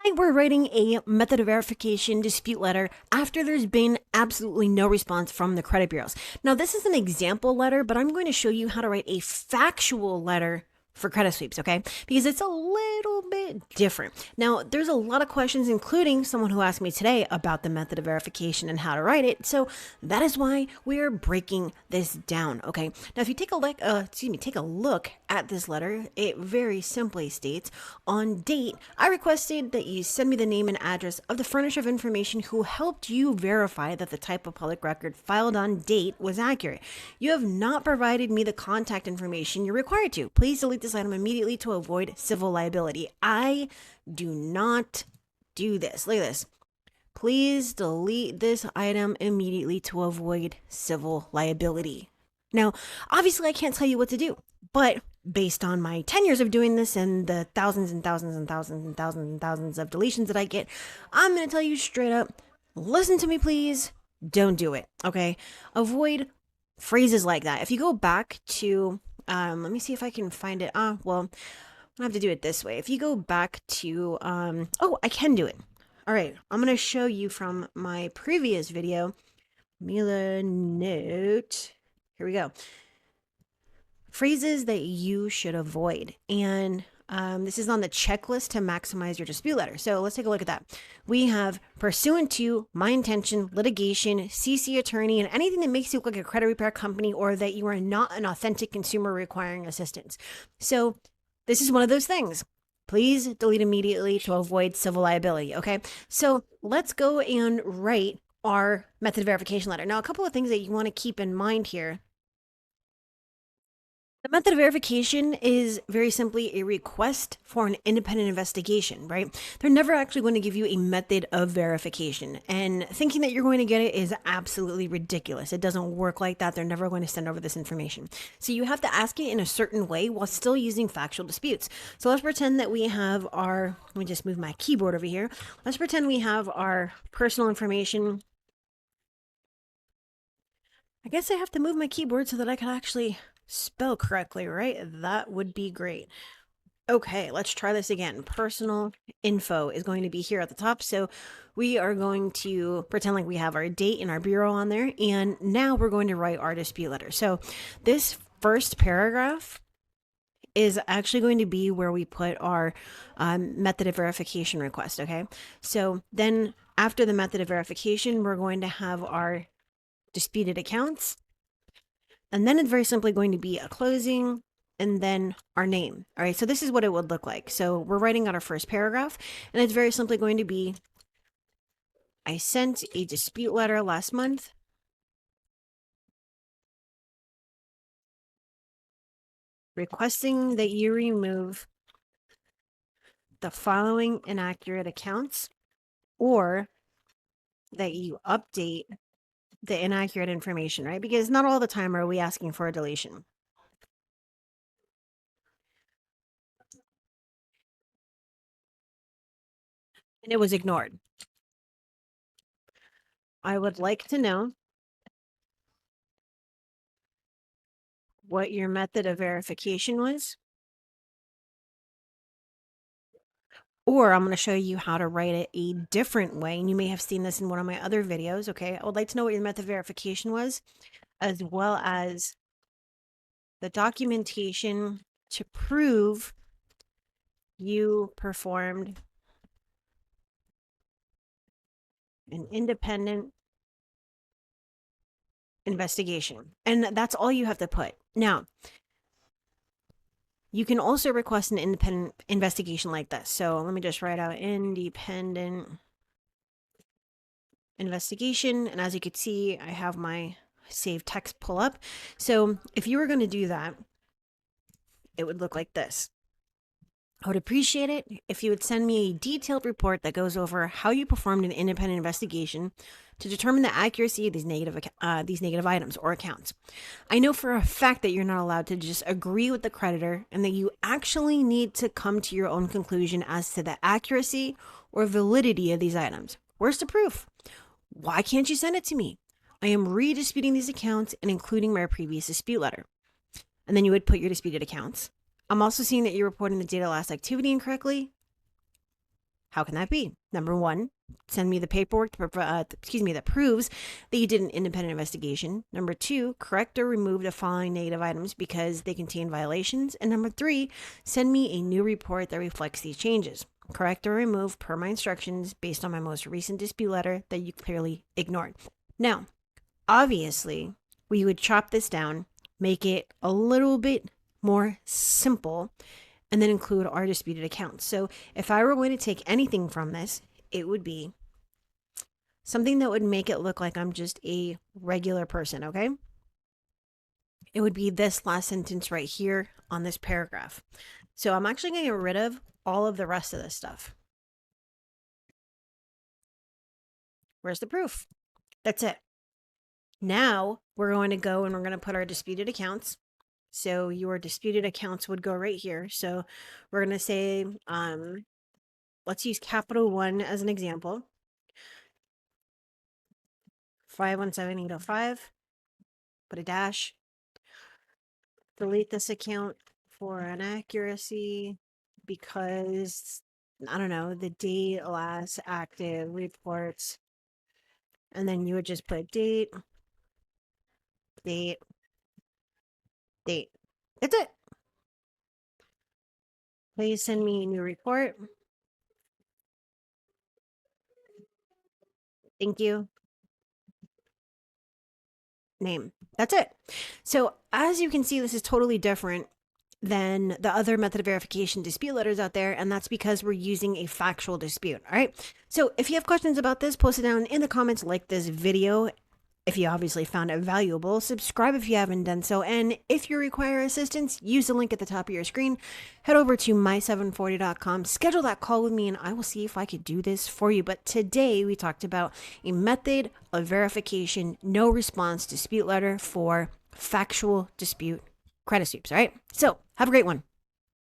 Tonight we're writing a method of verification dispute letter after there's been absolutely no response from the credit bureaus. Now, this is an example letter, but I'm going to show you how to write a factual letter for credit sweeps, okay? Because it's a little bit different. Now, there's a lot of questions, including someone who asked me today about the method of verification and how to write it. So that is why we're breaking this down, okay? Now, if you take a look at this letter, it very simply states, on date, I requested that you send me the name and address of the furnisher of information who helped you verify that the type of public record filed on date was accurate. You have not provided me the contact information you're required to. Please delete this item immediately to avoid civil liability. I do not do this. Look at this. Please delete this item immediately to avoid civil liability. Now, obviously, I can't tell you what to do, but based on my 10 years of doing this and the thousands and thousands and thousands and thousands and thousands of deletions that I get, I'm going to tell you straight up, listen to me, please. Don't do it, okay? Avoid phrases like that. If you go back to, let me see if I can find it. Well, I have to do it this way. If you go back to, oh, I can do it. All right, I'm going to show you from my previous video. Mila note. Here we go. Phrases that you should avoid. And this is on the checklist to maximize your dispute letter. So let's take a look at that. We have pursuant to, my intention, litigation, CC attorney, and anything that makes you look like a credit repair company or that you are not an authentic consumer requiring assistance. So this is one of those things. Please delete immediately to avoid civil liability, okay? So let's go and write our method of verification letter. Now, a couple of things that you want to keep in mind here. The method of verification is very simply a request for an independent investigation, right? They're never actually going to give you a method of verification. And thinking that you're going to get it is absolutely ridiculous. It doesn't work like that. They're never going to send over this information. So you have to ask it in a certain way while still using factual disputes. So let's pretend that we have our, let me just move my keyboard over here. Let's pretend we have our personal information. I guess I have to move my keyboard so that I can actually spell correctly, right? That would be great. Okay, let's try this again. Personal info is going to be here at the top. So we are going to pretend like we have our date and our bureau on there. And now we're going to write our dispute letter. So this first paragraph is actually going to be where we put our method of verification request, okay? So then after the method of verification, we're going to have our disputed accounts. And then it's very simply going to be a closing and then our name. All right, so this is what it would look like. So we're writing out our first paragraph, and it's very simply going to be, I sent a dispute letter last month requesting that you remove the following inaccurate accounts or that you update the inaccurate information, right? Because not all the time are we asking for a deletion. And it was ignored. I would like to know what your method of verification was. Or I'm going to show you how to write it a different way. And you may have seen this in one of my other videos, okay? I would like to know what your method of verification was, as well as the documentation to prove you performed an independent investigation. And that's all you have to put. Now, you can also request an independent investigation like this. So let me just write out independent investigation. And as you can see, I have my save text pull up. So if you were going to do that, it would look like this. I would appreciate it if you would send me a detailed report that goes over how you performed an independent investigation to determine the accuracy of these negative items or accounts. I know for a fact that you're not allowed to just agree with the creditor and that you actually need to come to your own conclusion as to the accuracy or validity of these items. Where's the proof? Why can't you send it to me? I am redisputing these accounts and including my previous dispute letter. And then you would put your disputed accounts. I'm also seeing that you're reporting the date of last activity incorrectly. How can that be? Number one, send me the paperwork that proves that you did an independent investigation. Number two, correct or remove the following negative items because they contain violations. And number three, send me a new report that reflects these changes. Correct or remove per my instructions based on my most recent dispute letter that you clearly ignored. Now, obviously, we would chop this down, make it a little bit more simple, and then include our disputed accounts. So if I were going to take anything from this, it would be something that would make it look like I'm just a regular person, okay? It would be this last sentence right here on this paragraph. So I'm actually going to get rid of all of the rest of this stuff. Where's the proof? That's it. Now we're going to go and we're going to put our disputed accounts. So your disputed accounts would go right here. So we're going to say, let's use capital 1 as an example. 517805, put a dash. Delete this account for inaccuracy because, I don't know, the date last active reports. And then you would just put date. That's it. Please send me a new report. Thank you. Name. That's it. So as you can see, this is totally different than the other method of verification dispute letters out there, and that's because we're using a factual dispute. All right. So if you have questions about this, post it down in the comments, like this video. If you obviously found it valuable, subscribe if you haven't done so. And if you require assistance, use the link at the top of your screen. Head over to my740.com, schedule that call with me, and I will see if I could do this for you. But today we talked about a method of verification, no response dispute letter for factual dispute credit sweeps. All right. So have a great one.